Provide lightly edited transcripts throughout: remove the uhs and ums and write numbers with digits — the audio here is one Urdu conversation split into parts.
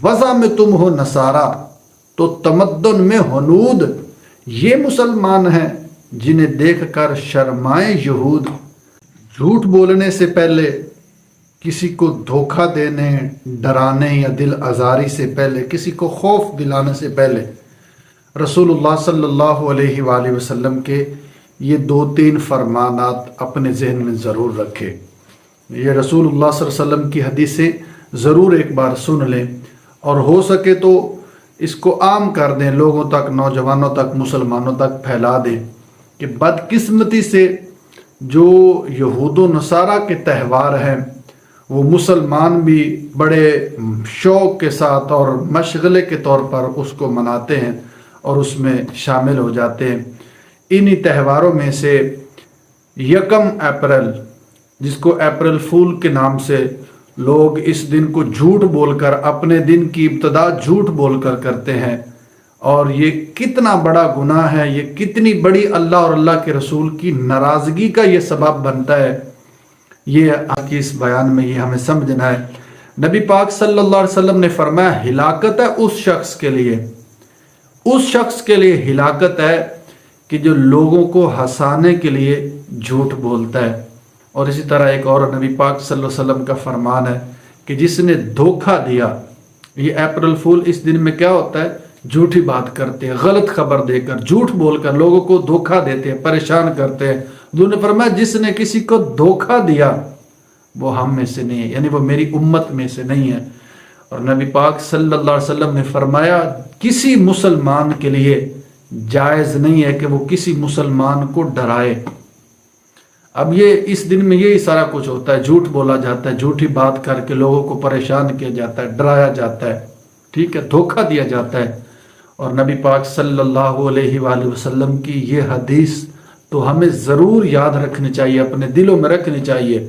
وضع میں تم ہو نصارہ تو تمدن میں ہنود، یہ مسلمان ہیں جنہیں دیکھ کر شرمائے یہود۔ جھوٹ بولنے سے پہلے، کسی کو دھوکہ دینے، ڈرانے یا دل آزاری سے پہلے، کسی کو خوف دلانے سے پہلے رسول اللہ صلی اللہ علیہ وآلہ وسلم کے یہ 2-3 فرمانات اپنے ذہن میں ضرور رکھے۔ یہ رسول اللہ صلی اللہ علیہ وسلم کی حدیثیں ضرور ایک بار سن لیں، اور ہو سکے تو اس کو عام کر دیں، لوگوں تک، نوجوانوں تک، مسلمانوں تک پھیلا دیں کہ بدقسمتی سے جو یہود و نصارہ کے تہوار ہیں وہ مسلمان بھی بڑے شوق کے ساتھ اور مشغلے کے طور پر اس کو مناتے ہیں اور اس میں شامل ہو جاتے ہیں۔ انہی تہواروں میں سے 1 اپریل، جس کو اپریل فول کے نام سے لوگ اس دن کو جھوٹ بول کر، اپنے دن کی ابتدا جھوٹ بول کر کرتے ہیں، اور یہ کتنا بڑا گناہ ہے، یہ کتنی بڑی اللہ اور اللہ کے رسول کی ناراضگی کا یہ سبب بنتا ہے، یہ آج کی اس بیان میں یہ ہمیں سمجھنا ہے۔ نبی پاک صلی اللہ علیہ وسلم نے فرمایا ہلاکت ہے اس شخص کے لیے ہلاکت ہے کہ جو لوگوں کو ہنسانے کے لیے جھوٹ بولتا ہے۔ اور اسی طرح ایک اور نبی پاک صلی اللہ علیہ وسلم کا فرمان ہے کہ جس نے دھوکہ دیا، یہ اپریل فول اس دن میں کیا ہوتا ہے، جھوٹی بات کرتے ہیں، غلط خبر دے کر، جھوٹ بول کر لوگوں کو دھوکہ دیتے ہیں، پریشان کرتے ہیں۔ حضور نے فرمایا جس نے کسی کو دھوکہ دیا وہ ہم میں سے نہیں ہے، یعنی وہ میری امت میں سے نہیں ہے۔ اور نبی پاک صلی اللہ علیہ وسلم نے فرمایا کسی مسلمان کے لیے جائز نہیں ہے کہ وہ کسی مسلمان کو ڈرائے۔ اب یہ اس دن میں یہی سارا کچھ ہوتا ہے، جھوٹ بولا جاتا ہے، جھوٹی بات کر کے لوگوں کو پریشان کیا جاتا ہے، ڈرایا جاتا ہے، ٹھیک ہے، دھوکہ دیا جاتا ہے۔ اور نبی پاک صلی اللہ علیہ وآلہ وسلم کی یہ حدیث تو ہمیں ضرور یاد رکھنی چاہیے، اپنے دلوں میں رکھنی چاہیے۔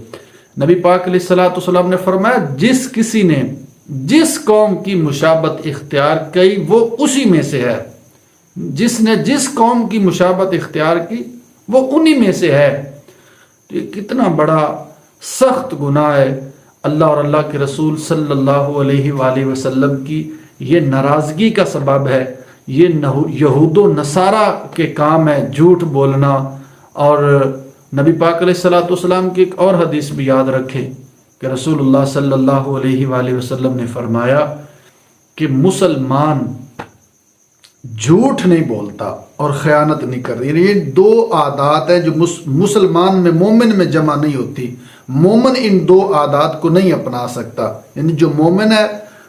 نبی پاک علیہ الصلوۃ والسلام نے فرمایا جس کسی نے جس قوم کی مشابہت اختیار کی وہ اسی میں سے ہے، جس نے جس قوم کی مشابہت اختیار کی وہ انہی میں سے ہے۔ تو یہ کتنا بڑا سخت گناہ ہے، اللہ اور اللہ کے رسول صلی اللہ علیہ وآلہ وسلم کی یہ ناراضگی کا سبب ہے۔ یہ یہود و نصارہ کے کام ہے جھوٹ بولنا۔ اور نبی پاک علیہ الصلوۃ والسلام کی ایک اور حدیث بھی یاد رکھیں کہ رسول اللہ صلی اللہ علیہ وآلہ وسلم نے فرمایا کہ مسلمان جھوٹ نہیں بولتا اور خیانت نہیں کرتا۔ یہ 2 عادات ہیں جو مسلمان میں، مومن میں جمع نہیں ہوتی۔ مومن ان 2 عادات کو نہیں اپنا سکتا، یعنی جو مومن ہے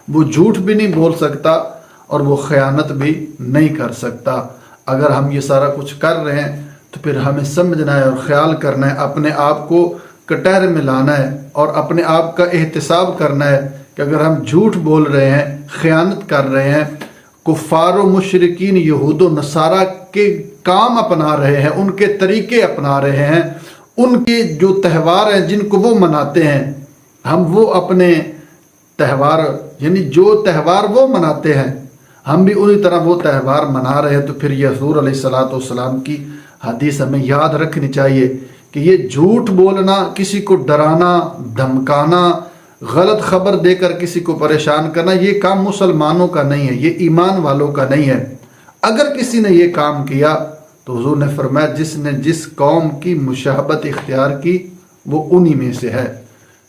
وہ جھوٹ بھی نہیں بول سکتا اور وہ خیانت بھی نہیں کر سکتا۔ اگر ہم یہ سارا کچھ کر رہے ہیں تو پھر ہمیں سمجھنا ہے اور خیال کرنا ہے، اپنے آپ کو کٹہرے میں لانا ہے اور اپنے آپ کا احتساب کرنا ہے کہ اگر ہم جھوٹ بول رہے ہیں، خیانت کر رہے ہیں، کفار و مشرکین یہود و نصارہ کے کام اپنا رہے ہیں، ان کے طریقے اپنا رہے ہیں، ان کے جو تہوار ہیں جن کو وہ مناتے ہیں، ہم وہ اپنے تہوار، یعنی جو تہوار وہ مناتے ہیں ہم بھی انہی طرح وہ تہوار منا رہے ہیں، تو پھر یہ حضور علیہ الصلوۃ والسلام کی حدیث ہمیں یاد رکھنی چاہیے کہ یہ جھوٹ بولنا، کسی کو ڈرانا، دھمکانا، غلط خبر دے کر کسی کو پریشان کرنا، یہ کام مسلمانوں کا نہیں ہے، یہ ایمان والوں کا نہیں ہے۔ اگر کسی نے یہ کام کیا تو حضور نے فرمایا جس نے جس قوم کی مشابہت اختیار کی وہ انہی میں سے ہے۔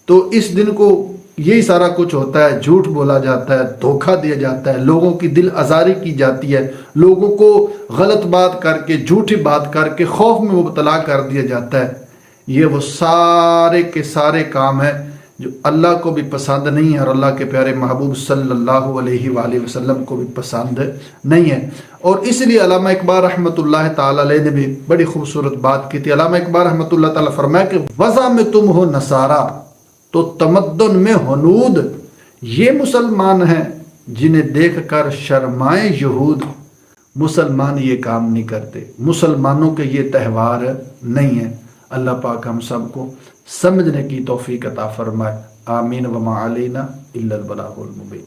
تو اس دن کو یہی سارا کچھ ہوتا ہے، جھوٹ بولا جاتا ہے، دھوکہ دیا جاتا ہے، لوگوں کی دل آزاری کی جاتی ہے، لوگوں کو غلط بات کر کے، جھوٹی بات کر کے خوف میں مبتلا کر دیا جاتا ہے۔ یہ وہ سارے کے سارے کام ہیں جو اللہ کو بھی پسند نہیں ہے اور اللہ کے پیارے محبوب صلی اللہ علیہ وآلہ وسلم کو بھی پسند نہیں ہے۔ اور اس لیے علامہ اقبال رحمۃ اللہ تعالی علیہ نے بھی بڑی خوبصورت بات کی تھی۔ علامہ اقبال رحمۃ اللہ تعالی فرمایا کہ وضع میں تم ہو نصارہ تو تمدن میں ہنود، یہ مسلمان ہیں جنہیں دیکھ کر شرمائے یہود۔ مسلمان یہ کام نہیں کرتے، مسلمانوں کے یہ تہوار نہیں ہے۔ اللہ پاک ہم سب کو سمجھنے کی توفیق عطا فرمائے، آمین۔ وما علینا الا البلاغ المبین۔